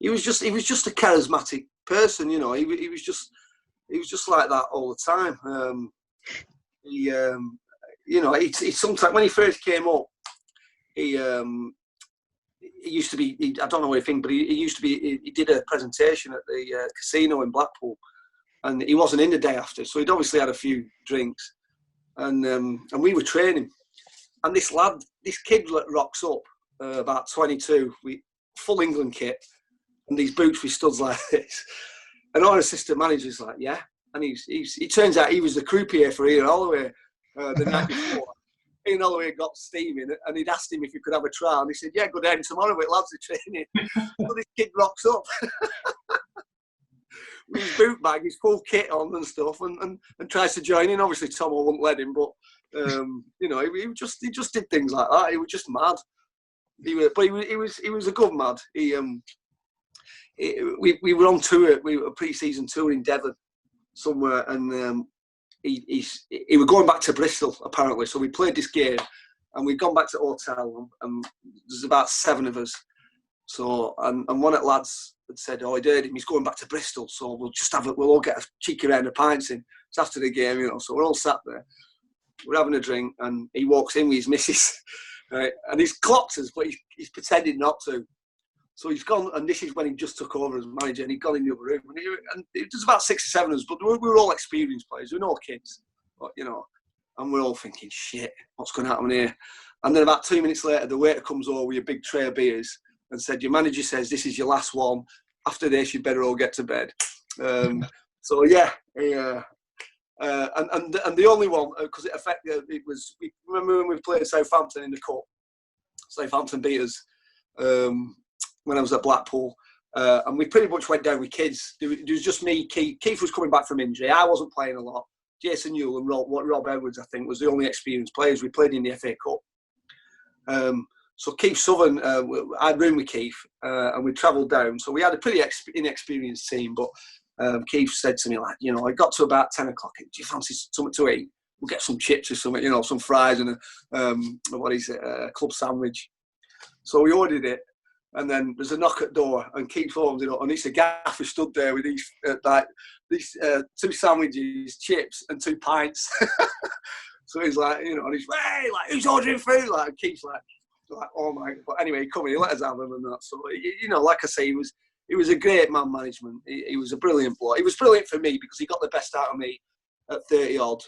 he was just a charismatic person, you know. He was just like that all the time. You know, he sometimes when he first came up, he used to be. I don't know what you think, but he used to be. He did a presentation at the casino in Blackpool, and he wasn't in the day after, so he'd obviously had a few drinks, and we were training, and this kid rocks up, about 22, with full England kit, and these boots with studs like this, and our assistant manager's like, yeah, and he turns out he was the croupier for Ian Holloway the night before. Ian Holloway got steaming, and he'd asked him if he could have a trial, and he said, yeah, go down tomorrow, but lads are training. So this kid rocks up with his boot bag, his full kit on and stuff, and tries to join in. Obviously Tomo wouldn't let him, but you know, he just did things like that. He was just mad. He was a good mad. We were on tour. We were a pre-season tour in Devon somewhere, and he was going back to Bristol apparently. So we played this game, and we'd gone back to the hotel, and there's about 7 of us. So and one of the lads had said, "Oh, I heard him. He's going back to Bristol, so we'll all get a cheeky round of pints in." It's after the game, you know. So we're all sat there, we're having a drink, and he walks in with his missus, right? And he's clocked us, but he's pretending not to. So he's gone, and this is when he just took over as manager, and he'd gone in the other room. And it was about 6 or 7 of us, but we were all experienced players. We were no kids, but, you know, and we're all thinking, shit, what's going to happen here? And then about 2 minutes later, the waiter comes over with a big tray of beers and said, your manager says this is your last one. After this, you better all get to bed. So, yeah. And the only one, because it affected, remember when we played Southampton in the Cup? Southampton beat us. When I was at Blackpool, and we pretty much went down with kids. There was just me. Keith was coming back from injury. I wasn't playing a lot. Jason Newell and Rob Edwards, I think, was the only experienced players. We played in the FA Cup. So Keith Southern, I roomed with Keith, and we travelled down. So we had a pretty inexperienced team, but Keith said to me, like, you know, I got to about 10 o'clock. Do you fancy something to eat? We'll get some chips or something, you know, some fries and a club sandwich. So we ordered it. And then there's a knock at the door, and Keith opens it up, and it's a gaffer stood there with these 2 sandwiches, chips, and 2 pints. So he's like, you know, and he's hey, like, who's ordering food? Like, and Keith's like, oh my! But anyway, he come in, he let us have him and that. So you know, like I say, he was a great man management. He was a brilliant bloke. He was brilliant for me because he got the best out of me at 30 odd.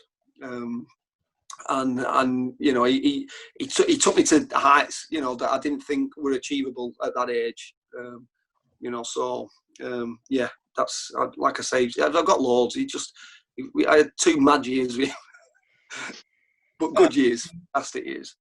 And you know, he took me to heights, you know, that I didn't think were achievable at that age. You know, so yeah, that's, like I say, I've got loads. I had 2 mad years, but good years, fantastic years.